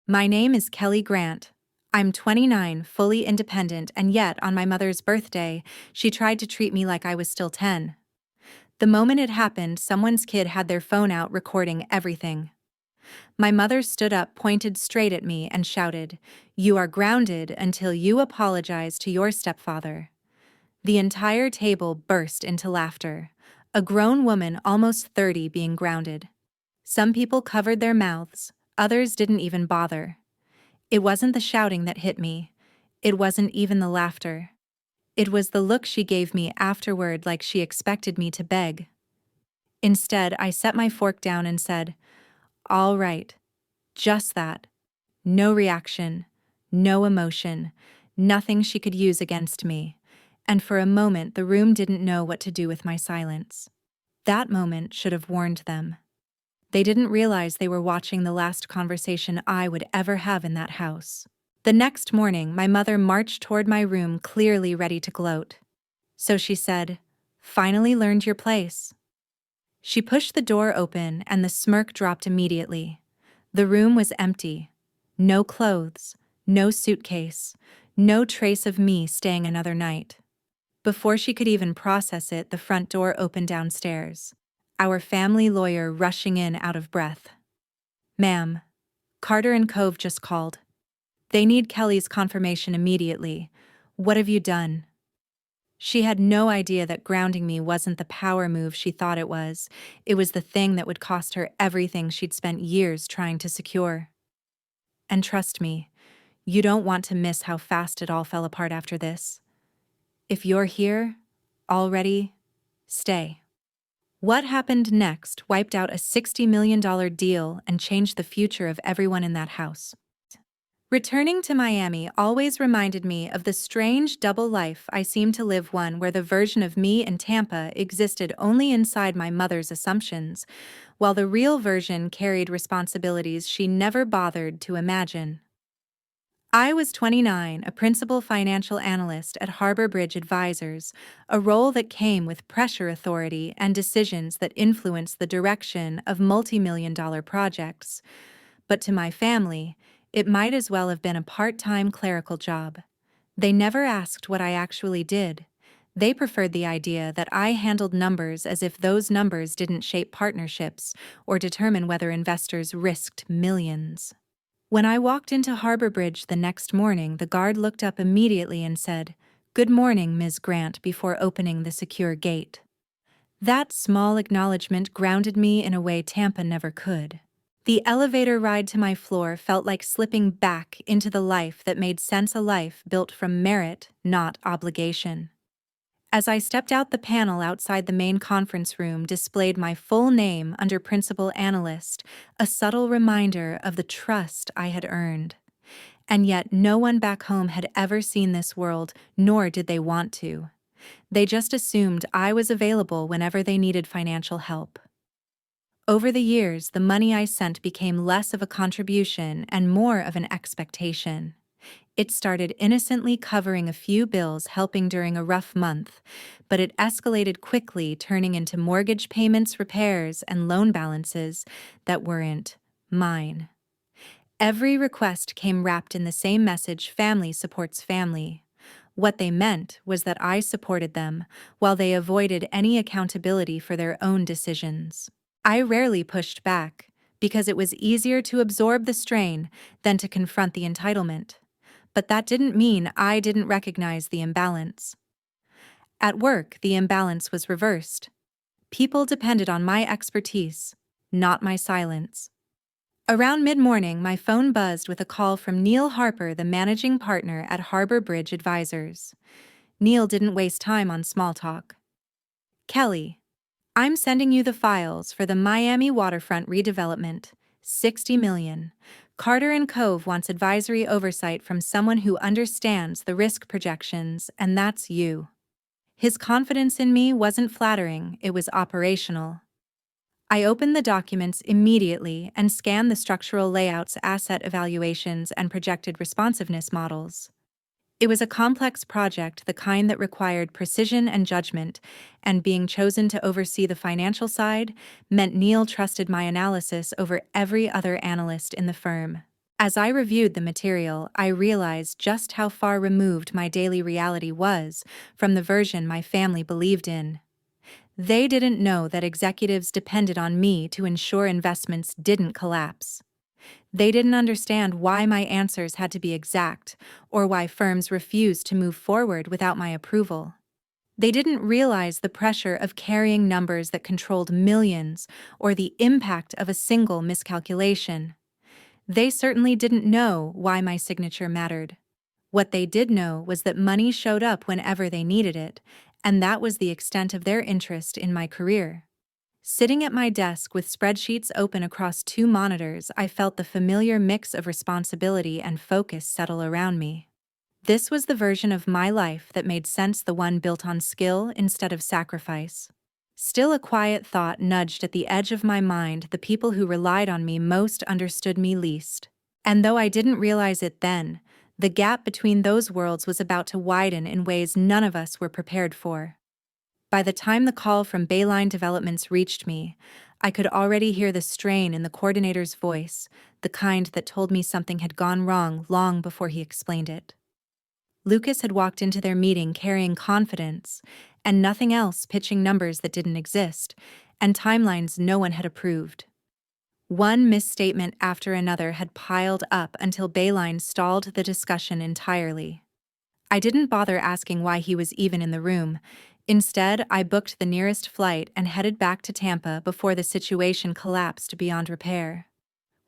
My name is Kelly Grant. I'm 29, fully independent, and yet, on my mother's birthday, she tried to treat me like I was still 10. The moment it happened, someone's kid had their phone out recording everything. My mother stood up, pointed straight at me, and shouted, "You are grounded until you apologize to your stepfather." The entire table burst into laughter. A grown woman, almost 30, being grounded. Some people covered their mouths, others didn't even bother. It wasn't the shouting that hit me. It wasn't even the laughter. It was the look she gave me afterward, like she expected me to beg. Instead, I set my fork down and said, "All right." Just that. No reaction, no emotion, nothing she could use against me. And for a moment, the room didn't know what to do with my silence. That moment should have warned them. They didn't realize they were watching the last conversation I would ever have in that house. The next morning, my mother marched toward my room, clearly ready to gloat. So she said, "Finally learned your place." She pushed the door open and the smirk dropped immediately. The room was empty. No clothes, no suitcase, no trace of me staying another night. Before she could even process it, the front door opened downstairs. Our family lawyer rushing in out of breath. "Ma'am, Carter and Cove just called. They need Kelly's confirmation immediately. What have you done?" She had no idea that grounding me wasn't the power move she thought it was. It was the thing that would cost her everything she'd spent years trying to secure. And trust me, you don't want to miss how fast it all fell apart after this. If you're here, already, stay. What happened next wiped out a $60 million deal and changed the future of everyone in that house. Returning to Miami always reminded me of the strange double life I seemed to live, one where the version of me in Tampa existed only inside my mother's assumptions, while the real version carried responsibilities she never bothered to imagine. I was 29, a principal financial analyst at Harbor Bridge Advisors, a role that came with pressure, authority, and decisions that influenced the direction of multi-million-dollar projects. But to my family, it might as well have been a part-time clerical job. They never asked what I actually did. They preferred the idea that I handled numbers, as if those numbers didn't shape partnerships or determine whether investors risked millions. When I walked into Harbor Bridge the next morning, the guard looked up immediately and said, "Good morning, Ms. Grant," before opening the secure gate. That small acknowledgement grounded me in a way Tampa never could. The elevator ride to my floor felt like slipping back into the life that made sense, a life built from merit, not obligation. As I stepped out, the panel outside the main conference room displayed my full name under Principal Analyst, a subtle reminder of the trust I had earned. And yet no one back home had ever seen this world, nor did they want to. They just assumed I was available whenever they needed financial help. Over the years, the money I sent became less of a contribution and more of an expectation. It started innocently, covering a few bills, helping during a rough month, but it escalated quickly, turning into mortgage payments, repairs, and loan balances that weren't mine. Every request came wrapped in the same message: family supports family. What they meant was that I supported them, while they avoided any accountability for their own decisions. I rarely pushed back, because it was easier to absorb the strain than to confront the entitlement. But that didn't mean I didn't recognize the imbalance. At work, the imbalance was reversed. People depended on my expertise, not my silence. Around mid-morning, my phone buzzed with a call from Neil Harper, the managing partner at Harbor Bridge Advisors. Neil didn't waste time on small talk. "Kelly, I'm sending you the files for the Miami waterfront redevelopment, $60 million. Carter and Cove wants advisory oversight from someone who understands the risk projections, and that's you." His confidence in me wasn't flattering, it was operational. I opened the documents immediately and scanned the structural layouts, asset evaluations, and projected responsiveness models. It was a complex project, the kind that required precision and judgment, and being chosen to oversee the financial side meant Neil trusted my analysis over every other analyst in the firm. As I reviewed the material, I realized just how far removed my daily reality was from the version my family believed in. They didn't know that executives depended on me to ensure investments didn't collapse. They didn't understand why my answers had to be exact, or why firms refused to move forward without my approval. They didn't realize the pressure of carrying numbers that controlled millions, or the impact of a single miscalculation. They certainly didn't know why my signature mattered. What they did know was that money showed up whenever they needed it, and that was the extent of their interest in my career. Sitting at my desk with spreadsheets open across two monitors, I felt the familiar mix of responsibility and focus settle around me. This was the version of my life that made sense, the one built on skill instead of sacrifice. Still, a quiet thought nudged at the edge of my mind: the people who relied on me most understood me least. And though I didn't realize it then, the gap between those worlds was about to widen in ways none of us were prepared for. By the time the call from Bayline Developments reached me, I could already hear the strain in the coordinator's voice, the kind that told me something had gone wrong long before he explained it. Lucas had walked into their meeting carrying confidence, and nothing else, pitching numbers that didn't exist, and timelines no one had approved. One misstatement after another had piled up until Bayline stalled the discussion entirely. I didn't bother asking why he was even in the room. Instead, I booked the nearest flight and headed back to Tampa before the situation collapsed beyond repair.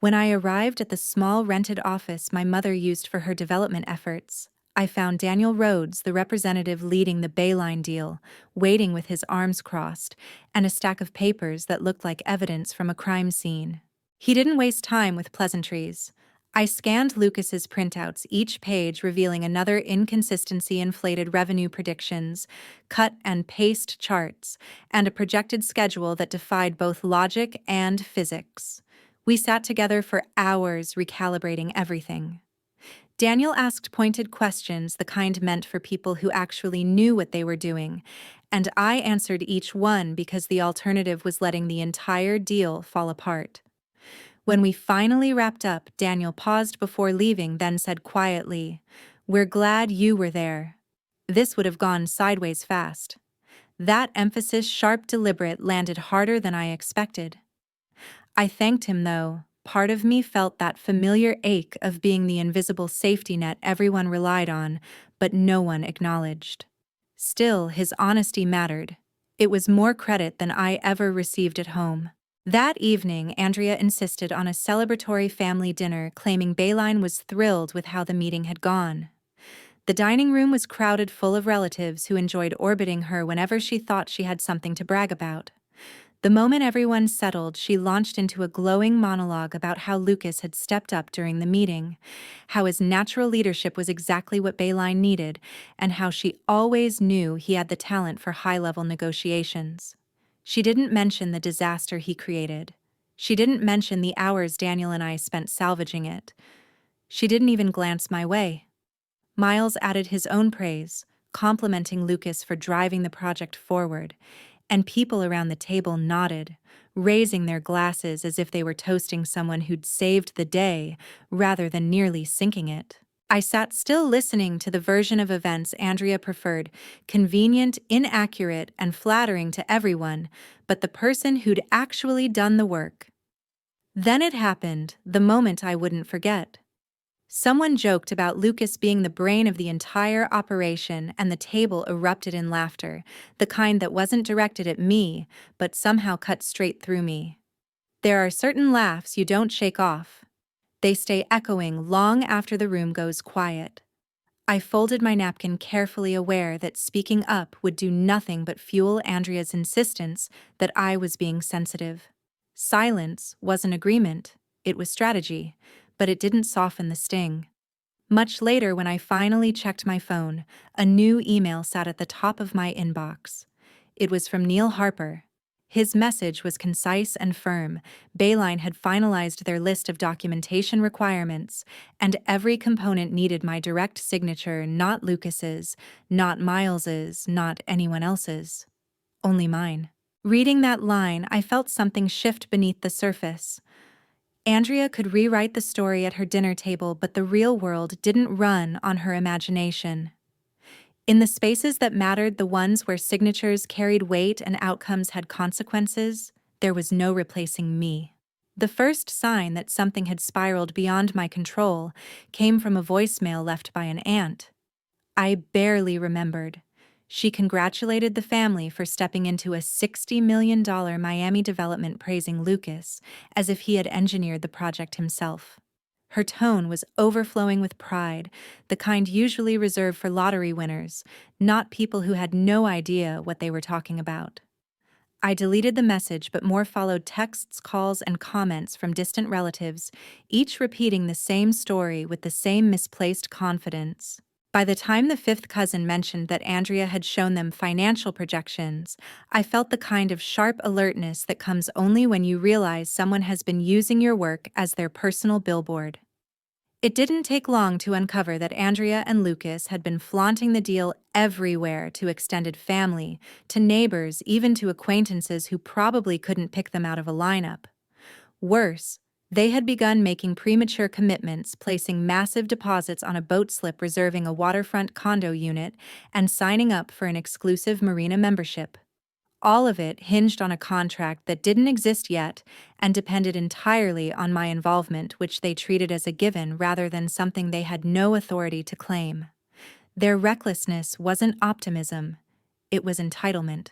When I arrived at the small rented office my mother used for her development efforts, I found Daniel Rhodes, the representative leading the Bayline deal, waiting with his arms crossed and a stack of papers that looked like evidence from a crime scene. He didn't waste time with pleasantries. I scanned Lucas's printouts, each page revealing another inconsistency: inflated revenue predictions, cut and paste charts, and a projected schedule that defied both logic and physics. We sat together for hours recalibrating everything. Daniel asked pointed questions, the kind meant for people who actually knew what they were doing, and I answered each one because the alternative was letting the entire deal fall apart. When we finally wrapped up, Daniel paused before leaving, then said quietly, "We're glad you were there." This would have gone sideways fast. That emphasis, sharp, deliberate, landed harder than I expected. I thanked him, though. Part of me felt that familiar ache of being the invisible safety net everyone relied on, but no one acknowledged. Still, his honesty mattered. It was more credit than I ever received at home. That evening, Andrea insisted on a celebratory family dinner, claiming Bayline was thrilled with how the meeting had gone. The dining room was crowded full of relatives who enjoyed orbiting her whenever she thought she had something to brag about. The moment everyone settled, she launched into a glowing monologue about how Lucas had stepped up during the meeting, how his natural leadership was exactly what Bayline needed, and how she always knew he had the talent for high-level negotiations. She didn't mention the disaster he created. She didn't mention the hours Daniel and I spent salvaging it. She didn't even glance my way. Miles added his own praise, complimenting Lucas for driving the project forward, and people around the table nodded, raising their glasses as if they were toasting someone who'd saved the day rather than nearly sinking it. I sat still, listening to the version of events Andrea preferred: convenient, inaccurate, and flattering to everyone, but the person who'd actually done the work. Then it happened, the moment I wouldn't forget. Someone joked about Lucas being the brain of the entire operation, and the table erupted in laughter, the kind that wasn't directed at me, but somehow cut straight through me. There are certain laughs you don't shake off. They stay echoing long after the room goes quiet. I folded my napkin carefully, aware that speaking up would do nothing but fuel Andrea's insistence that I was being sensitive. Silence wasn't agreement, it was strategy, but it didn't soften the sting. Much later, when I finally checked my phone, a new email sat at the top of my inbox. It was from Neil Harper. His message was concise and firm. Bayline had finalized their list of documentation requirements, and every component needed my direct signature, not Lucas's, not Miles's, not anyone else's. Only mine. Reading that line, I felt something shift beneath the surface. Andrea could rewrite the story at her dinner table, but the real world didn't run on her imagination. In the spaces that mattered, the ones where signatures carried weight and outcomes had consequences, there was no replacing me. The first sign that something had spiraled beyond my control came from a voicemail left by an aunt. I barely remembered. She congratulated the family for stepping into a $60 million Miami development, praising Lucas as if he had engineered the project himself. Her tone was overflowing with pride, the kind usually reserved for lottery winners, not people who had no idea what they were talking about. I deleted the message, but more followed: texts, calls, and comments from distant relatives, each repeating the same story with the same misplaced confidence. By the time the fifth cousin mentioned that Andrea had shown them financial projections, I felt the kind of sharp alertness that comes only when you realize someone has been using your work as their personal billboard. It didn't take long to uncover that Andrea and Lucas had been flaunting the deal everywhere, to extended family, to neighbors, even to acquaintances who probably couldn't pick them out of a lineup. Worse, they had begun making premature commitments, placing massive deposits on a boat slip, reserving a waterfront condo unit, and signing up for an exclusive marina membership. All of it hinged on a contract that didn't exist yet and depended entirely on my involvement, which they treated as a given rather than something they had no authority to claim. Their recklessness wasn't optimism, it was entitlement.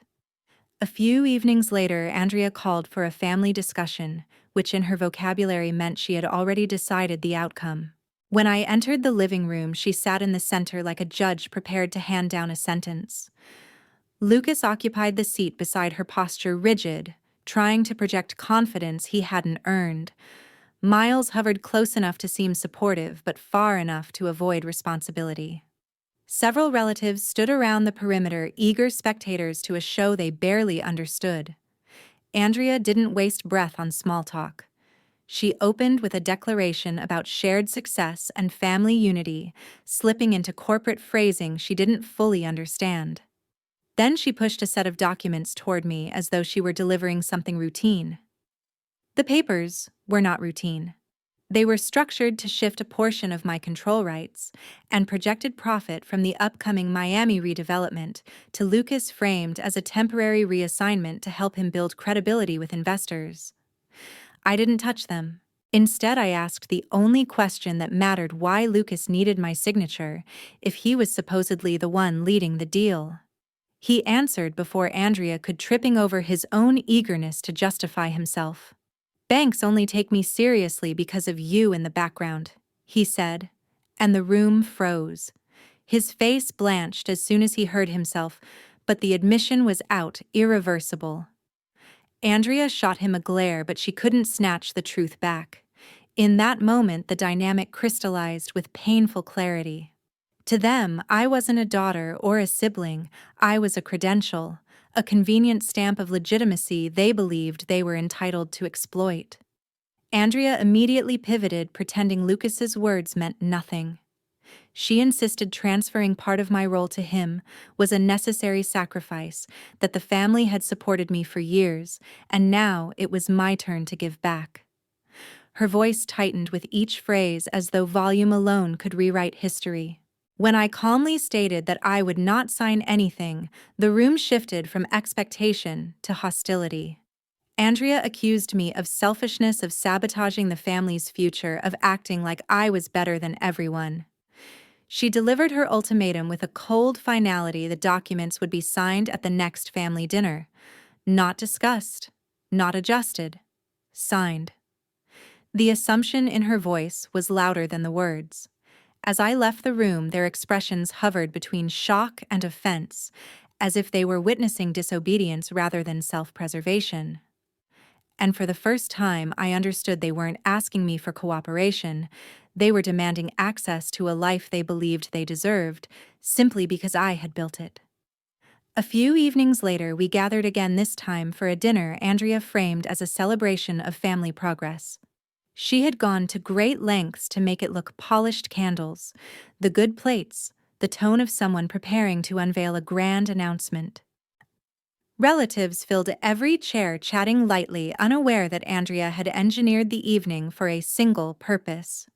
A few evenings later, Andrea called for a family discussion, which in her vocabulary meant she had already decided the outcome. When I entered the living room, she sat in the center like a judge prepared to hand down a sentence. Lucas occupied the seat beside her, posture rigid, trying to project confidence he hadn't earned. Miles hovered close enough to seem supportive, but far enough to avoid responsibility. Several relatives stood around the perimeter, eager spectators to a show they barely understood. Andrea didn't waste breath on small talk. She opened with a declaration about shared success and family unity, slipping into corporate phrasing she didn't fully understand. Then she pushed a set of documents toward me as though she were delivering something routine. The papers were not routine. They were structured to shift a portion of my control rights and projected profit from the upcoming Miami redevelopment to Lucas, framed as a temporary reassignment to help him build credibility with investors. I didn't touch them. Instead, I asked the only question that mattered: why Lucas needed my signature if he was supposedly the one leading the deal. He answered before Andrea could, tripping over his own eagerness to justify himself. "Banks only take me seriously because of you in the background," he said, and the room froze. His face blanched as soon as he heard himself, but the admission was out, irreversible. Andrea shot him a glare, but she couldn't snatch the truth back. In that moment, the dynamic crystallized with painful clarity. To them, I wasn't a daughter or a sibling, I was a credential, a convenient stamp of legitimacy they believed they were entitled to exploit. Andrea immediately pivoted, pretending Lucas's words meant nothing. She insisted transferring part of my role to him was a necessary sacrifice, that the family had supported me for years, and now it was my turn to give back. Her voice tightened with each phrase, as though volume alone could rewrite history. When I calmly stated that I would not sign anything, the room shifted from expectation to hostility. Andrea accused me of selfishness, of sabotaging the family's future, of acting like I was better than everyone. She delivered her ultimatum with a cold finality: the documents would be signed at the next family dinner. Not discussed, not adjusted, signed. The assumption in her voice was louder than the words. As I left the room, their expressions hovered between shock and offense, as if they were witnessing disobedience rather than self-preservation. And for the first time, I understood they weren't asking me for cooperation. They were demanding access to a life they believed they deserved, simply because I had built it. A few evenings later, we gathered again, this time for a dinner Andrea framed as a celebration of family progress. She had gone to great lengths to make it look: polished candles, the good plates, the tone of someone preparing to unveil a grand announcement. Relatives filled every chair, chatting lightly, unaware that Andrea had engineered the evening for a single purpose.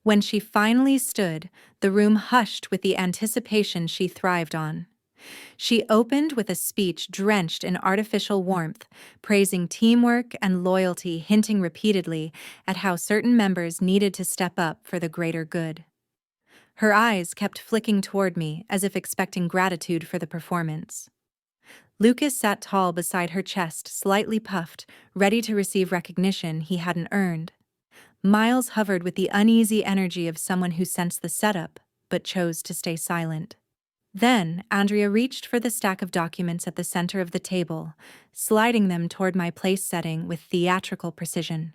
When she finally stood, the room hushed with the anticipation she thrived on. She opened with a speech drenched in artificial warmth, praising teamwork and loyalty, hinting repeatedly at how certain members needed to step up for the greater good. Her eyes kept flicking toward me, as if expecting gratitude for the performance. Lucas sat tall beside her, chest slightly puffed, ready to receive recognition he hadn't earned. Miles hovered with the uneasy energy of someone who sensed the setup, but chose to stay silent. Then, Andrea reached for the stack of documents at the center of the table, sliding them toward my place setting with theatrical precision.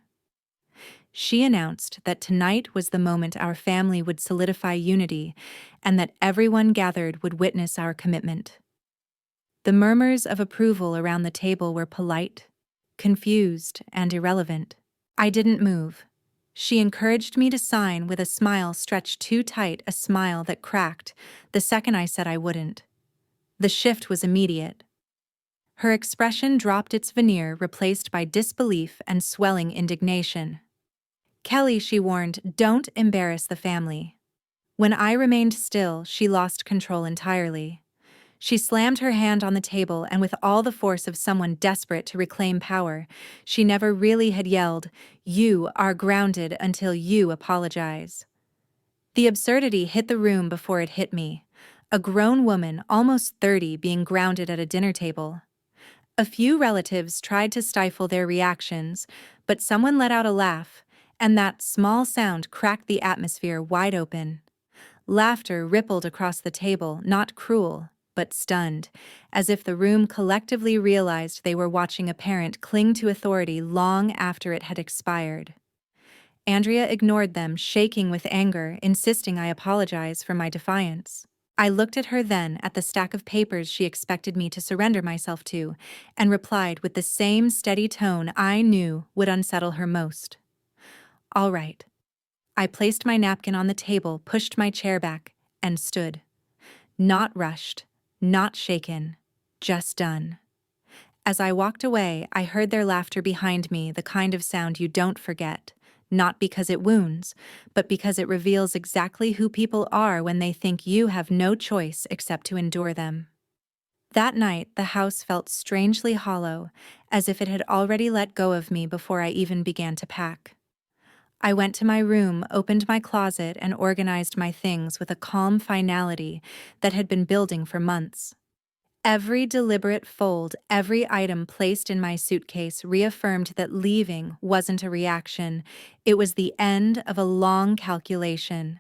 She announced that tonight was the moment our family would solidify unity and that everyone gathered would witness our commitment. The murmurs of approval around the table were polite, confused, and irrelevant. I didn't move. She encouraged me to sign with a smile stretched too tight, a smile that cracked the second I said I wouldn't. The shift was immediate. Her expression dropped its veneer, replaced by disbelief and swelling indignation. "Kelly," she warned, "don't embarrass the family." When I remained still, she lost control entirely. She slammed her hand on the table, and with all the force of someone desperate to reclaim power, she never really had yelled, "You are grounded until you apologize." The absurdity hit the room before it hit me. A grown woman, almost 30, being grounded at a dinner table. A few relatives tried to stifle their reactions, but someone let out a laugh, and that small sound cracked the atmosphere wide open. Laughter rippled across the table, not cruel, but stunned, as if the room collectively realized they were watching a parent cling to authority long after it had expired. Andrea ignored them, shaking with anger, insisting I apologize for my defiance. I looked at her then, at the stack of papers she expected me to surrender myself to, and replied with the same steady tone I knew would unsettle her most. "All right." I placed my napkin on the table, pushed my chair back, and stood. Not rushed, not shaken, just done. As I walked away, I heard their laughter behind me, the kind of sound you don't forget, not because it wounds, but because it reveals exactly who people are when they think you have no choice except to endure them. That night, the house felt strangely hollow, as if it had already let go of me before I even began to pack. I went to my room, opened my closet, and organized my things with a calm finality that had been building for months. Every deliberate fold, every item placed in my suitcase reaffirmed that leaving wasn't a reaction, it was the end of a long calculation.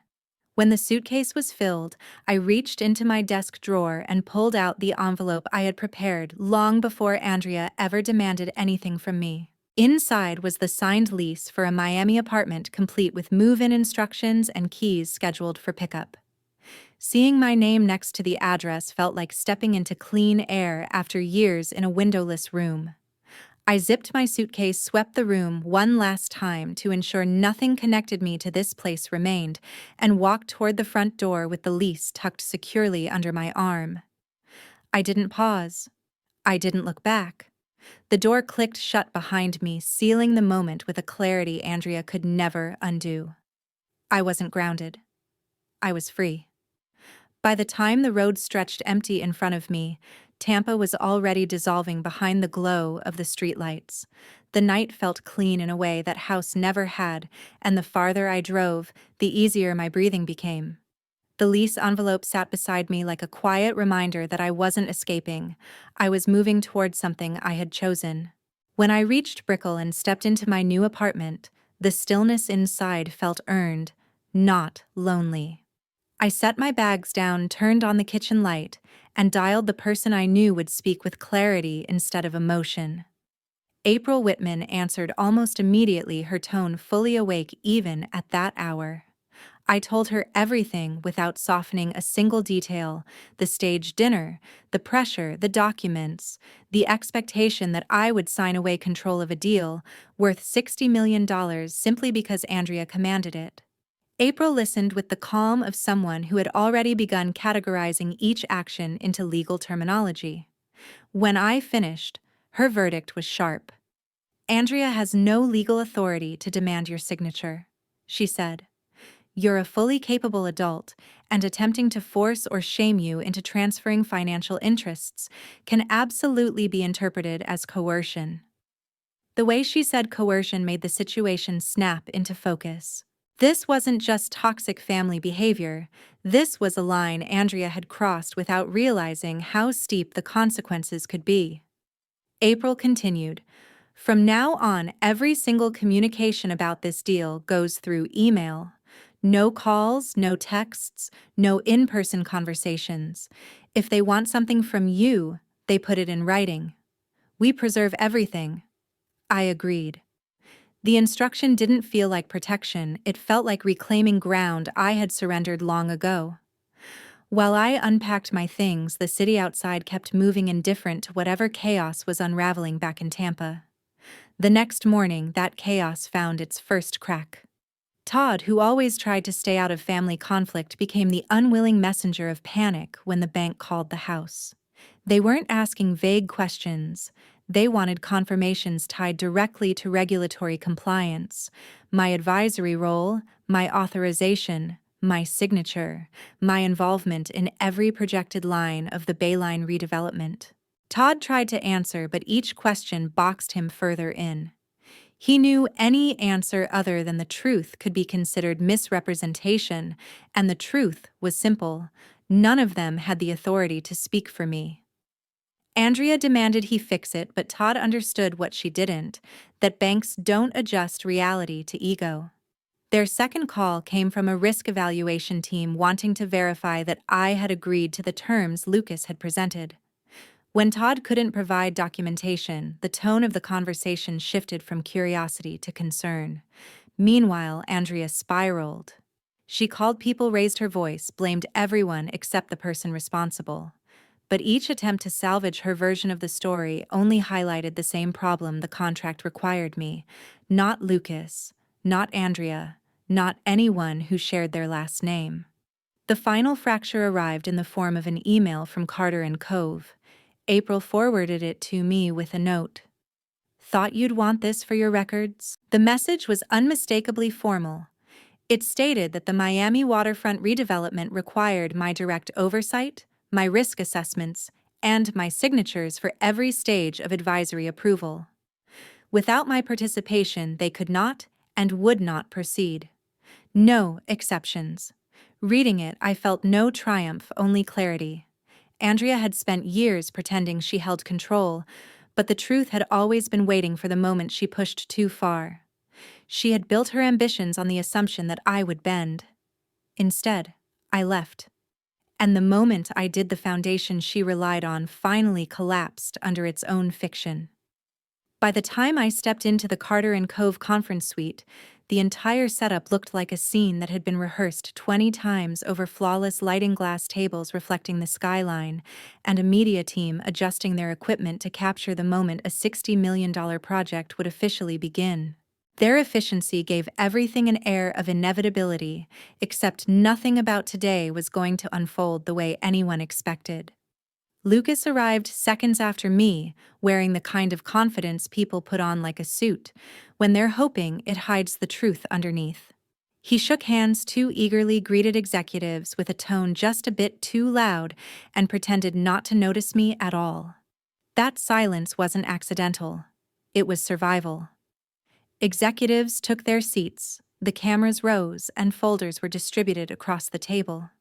When the suitcase was filled, I reached into my desk drawer and pulled out the envelope I had prepared long before Andrea ever demanded anything from me. Inside was the signed lease for a Miami apartment, complete with move-in instructions and keys scheduled for pickup. Seeing my name next to the address felt like stepping into clean air after years in a windowless room. I zipped my suitcase, swept the room one last time to ensure nothing connected me to this place remained, and walked toward the front door with the lease tucked securely under my arm. I didn't pause. I didn't look back. The door clicked shut behind me, sealing the moment with a clarity Andrea could never undo. I wasn't grounded. I was free. By the time the road stretched empty in front of me, Tampa was already dissolving behind the glow of the streetlights. The night felt clean in a way that house never had, and the farther I drove, the easier my breathing became. The lease envelope sat beside me like a quiet reminder that I wasn't escaping. I was moving toward something I had chosen. When I reached Brickell and stepped into my new apartment, the stillness inside felt earned, not lonely. I set my bags down, turned on the kitchen light, and dialed the person I knew would speak with clarity instead of emotion. April Whitman answered almost immediately, her tone fully awake even at that hour. I told her everything without softening a single detail: the staged dinner, the pressure, the documents, the expectation that I would sign away control of a deal worth $60 million simply because Andrea commanded it. April listened with the calm of someone who had already begun categorizing each action into legal terminology. When I finished, her verdict was sharp. "Andrea has no legal authority to demand your signature," she said. "You're a fully capable adult, and attempting to force or shame you into transferring financial interests can absolutely be interpreted as coercion." The way she said coercion made the situation snap into focus. This wasn't just toxic family behavior, this was a line Andrea had crossed without realizing how steep the consequences could be. April continued, "From now on, every single communication about this deal goes through email. No calls, no texts, no in-person conversations. If they want something from you, they put it in writing. We preserve everything." I agreed. The instruction didn't feel like protection, it felt like reclaiming ground I had surrendered long ago. While I unpacked my things, the city outside kept moving indifferent to whatever chaos was unraveling back in Tampa. The next morning, that chaos found its first crack. Todd, who always tried to stay out of family conflict, became the unwilling messenger of panic when the bank called the house. They weren't asking vague questions. They wanted confirmations tied directly to regulatory compliance, my advisory role, my authorization, my signature, my involvement in every projected line of the Bayline redevelopment. Todd tried to answer, but each question boxed him further in. He knew any answer other than the truth could be considered misrepresentation, and the truth was simple. None of them had the authority to speak for me. Andrea demanded he fix it, but Todd understood what she didn't, that banks don't adjust reality to ego. Their second call came from a risk evaluation team wanting to verify that I had agreed to the terms Lucas had presented. When Todd couldn't provide documentation, the tone of the conversation shifted from curiosity to concern. Meanwhile, Andrea spiraled. She called people, raised her voice, blamed everyone except the person responsible. But each attempt to salvage her version of the story only highlighted the same problem the contract required me. Not Lucas, not Andrea, not anyone who shared their last name. The final fracture arrived in the form of an email from Carter and Cove. April forwarded it to me with a note. "Thought you'd want this for your records?" The message was unmistakably formal. It stated that the Miami waterfront redevelopment required my direct oversight, my risk assessments, and my signatures for every stage of advisory approval. Without my participation, they could not and would not proceed. No exceptions. Reading it, I felt no triumph, only clarity. Andrea had spent years pretending she held control, but the truth had always been waiting for the moment she pushed too far. She had built her ambitions on the assumption that I would bend. Instead, I left. And the moment I did, the foundation she relied on finally collapsed under its own fiction. By the time I stepped into the Carter and Cove conference suite, the entire setup looked like a scene that had been rehearsed 20 times over flawless lighting, glass tables reflecting the skyline, and a media team adjusting their equipment to capture the moment a $60 million project would officially begin. Their efficiency gave everything an air of inevitability, except nothing about today was going to unfold the way anyone expected. Lucas arrived seconds after me, wearing the kind of confidence people put on like a suit, when they're hoping it hides the truth underneath. He shook hands too eagerly, greeted executives with a tone just a bit too loud, and pretended not to notice me at all. That silence wasn't accidental. It was survival. Executives took their seats, the cameras rose, and folders were distributed across the table.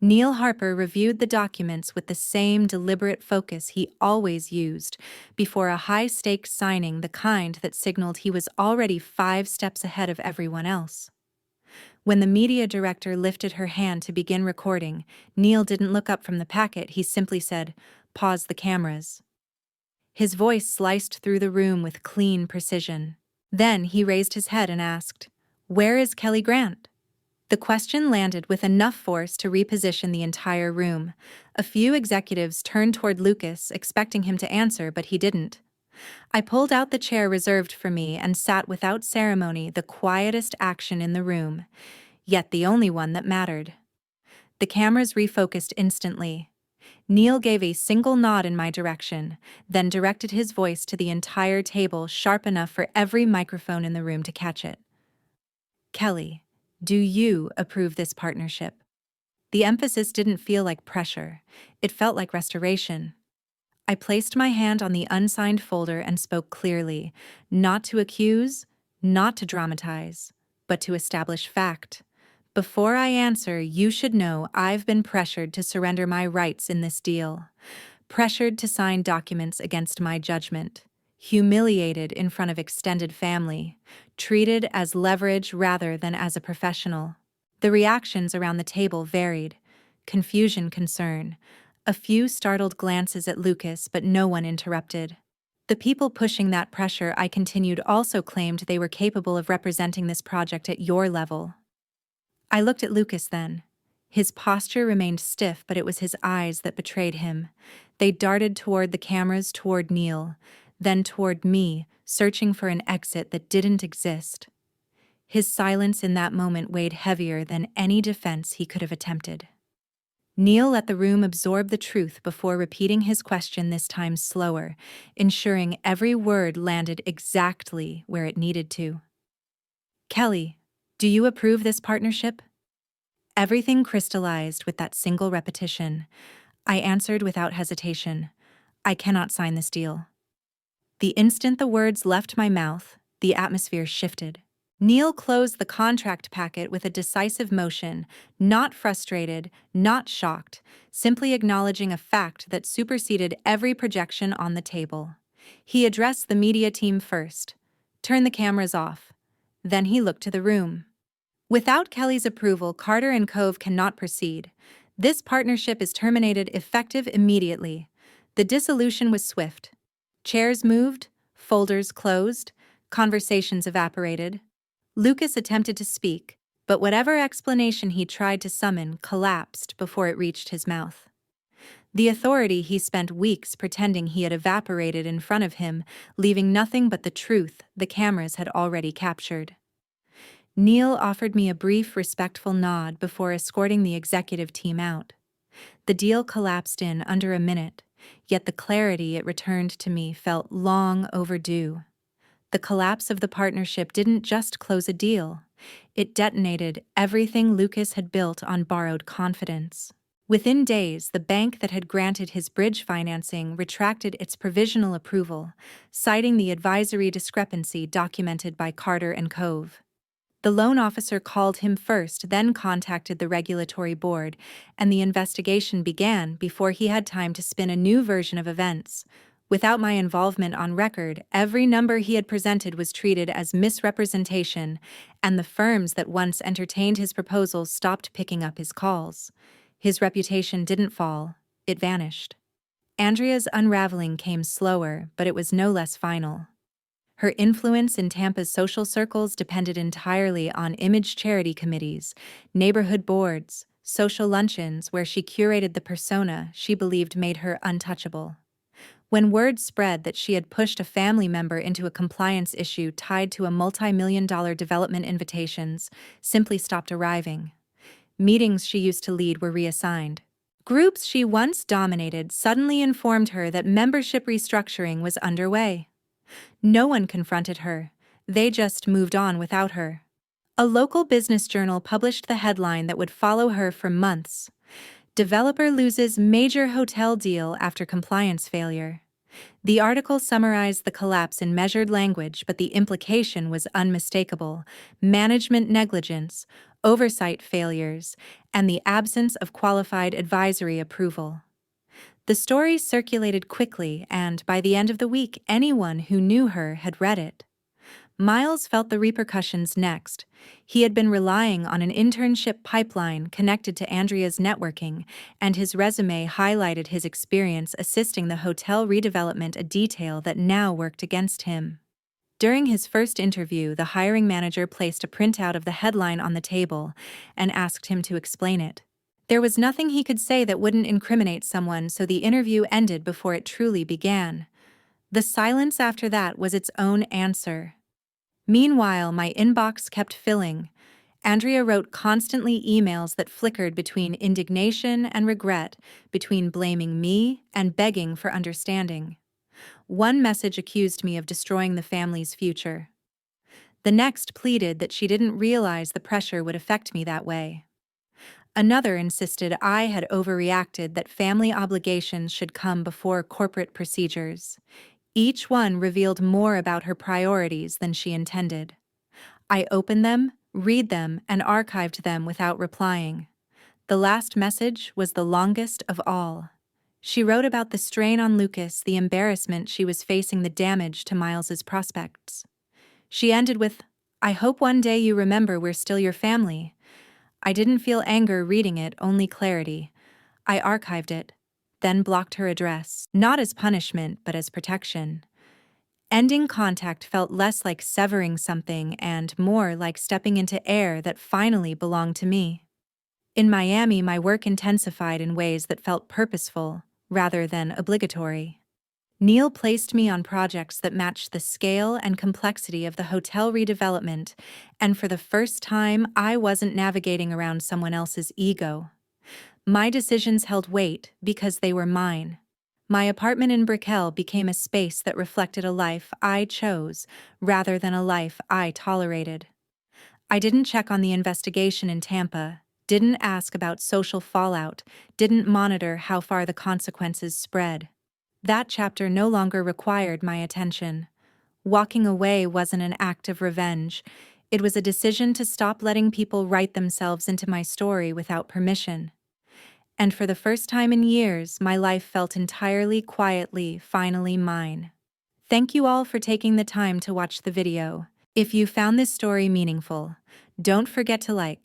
Neil Harper reviewed the documents with the same deliberate focus he always used before a high-stakes signing, the kind that signaled he was already 5 steps ahead of everyone else. When the media director lifted her hand to begin recording, Neil didn't look up from the packet. He simply said, "Pause the cameras." His voice sliced through the room with clean precision. Then he raised his head and asked, "Where is Kelly Grant?" The question landed with enough force to reposition the entire room. A few executives turned toward Lucas, expecting him to answer, but he didn't. I pulled out the chair reserved for me and sat without ceremony, the quietest action in the room, yet the only one that mattered. The cameras refocused instantly. Neil gave a single nod in my direction, then directed his voice to the entire table sharp enough for every microphone in the room to catch it. Kelly, do you approve this partnership? The emphasis didn't feel like pressure. It felt like restoration. I placed my hand on the unsigned folder and spoke clearly, not to accuse, not to dramatize, but to establish fact. Before I answer, you should know I've been pressured to surrender my rights in this deal, pressured to sign documents against my judgment, humiliated in front of extended family, treated as leverage rather than as a professional. The reactions around the table varied: confusion, concern, a few startled glances at Lucas, but no one interrupted. The people pushing that pressure, I continued, also claimed they were capable of representing this project at your level. I looked at Lucas then. His posture remained stiff, but it was his eyes that betrayed him. They darted toward the cameras, toward Neil, then toward me, searching for an exit that didn't exist. His silence in that moment weighed heavier than any defense he could have attempted. Neil let the room absorb the truth before repeating his question, this time slower, ensuring every word landed exactly where it needed to. Kelly, do you approve this partnership? Everything crystallized with that single repetition. I answered without hesitation. I cannot sign this deal. The instant the words left my mouth, the atmosphere shifted. Neil closed the contract packet with a decisive motion, not frustrated, not shocked, simply acknowledging a fact that superseded every projection on the table. He addressed the media team first, turned the cameras off. Then he looked to the room. Without Kelly's approval, Carter and Cove cannot proceed. This partnership is terminated effective immediately. The dissolution was swift. Chairs moved, folders closed, conversations evaporated. Lucas attempted to speak, but whatever explanation he tried to summon collapsed before it reached his mouth. The authority he spent weeks pretending he had evaporated in front of him, leaving nothing but the truth the cameras had already captured. Neil offered me a brief, respectful nod before escorting the executive team out. The deal collapsed in under a minute, yet the clarity it returned to me felt long overdue. The collapse of the partnership didn't just close a deal. It detonated everything Lucas had built on borrowed confidence. Within days, the bank that had granted his bridge financing retracted its provisional approval, citing the advisory discrepancy documented by Carter and Cove. The loan officer called him first, then contacted the regulatory board, and the investigation began before he had time to spin a new version of events. Without my involvement on record, every number he had presented was treated as misrepresentation, and the firms that once entertained his proposals stopped picking up his calls. His reputation didn't fall, it vanished. Andrea's unraveling came slower, but it was no less final. Her influence in Tampa's social circles depended entirely on image charity committees, neighborhood boards, social luncheons where she curated the persona she believed made her untouchable. When word spread that she had pushed a family member into a compliance issue tied to a multi-million-dollar development, invitations simply stopped arriving. Meetings she used to lead were reassigned. Groups she once dominated suddenly informed her that membership restructuring was underway. No one confronted her. They just moved on without her. A local business journal published the headline that would follow her for months. Developer loses major hotel deal after compliance failure. The article summarized the collapse in measured language, but the implication was unmistakable: management negligence, oversight failures, and the absence of qualified advisory approval. The story circulated quickly, and by the end of the week, anyone who knew her had read it. Miles felt the repercussions next. He had been relying on an internship pipeline connected to Andrea's networking, and his resume highlighted his experience assisting the hotel redevelopment, a detail that now worked against him. During his first interview, the hiring manager placed a printout of the headline on the table and asked him to explain it. There was nothing he could say that wouldn't incriminate someone, so the interview ended before it truly began. The silence after that was its own answer. Meanwhile, my inbox kept filling. Andrea wrote constantly emails that flickered between indignation and regret, between blaming me and begging for understanding. One message accused me of destroying the family's future. The next pleaded that she didn't realize the pressure would affect me that way. Another insisted I had overreacted, that family obligations should come before corporate procedures. Each one revealed more about her priorities than she intended. I opened them, read them, and archived them without replying. The last message was the longest of all. She wrote about the strain on Lucas, the embarrassment she was facing, the damage to Miles's prospects. She ended with, "I hope one day you remember we're still your family." I didn't feel anger reading it, only clarity. I archived it, then blocked her address, not as punishment but as protection. Ending contact felt less like severing something and more like stepping into air that finally belonged to me. In Miami, my work intensified in ways that felt purposeful, rather than obligatory. Neil placed me on projects that matched the scale and complexity of the hotel redevelopment, and for the first time, I wasn't navigating around someone else's ego. My decisions held weight because they were mine. My apartment in Brickell became a space that reflected a life I chose, rather than a life I tolerated. I didn't check on the investigation in Tampa, didn't ask about social fallout, didn't monitor how far the consequences spread. That chapter no longer required my attention. Walking away wasn't an act of revenge. It was a decision to stop letting people write themselves into my story without permission. And for the first time in years, my life felt entirely, quietly, finally mine. Thank you all for taking the time to watch the video. If you found this story meaningful, don't forget to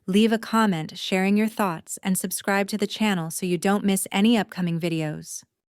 leave a comment sharing your thoughts, and subscribe to the channel so you don't miss any upcoming videos.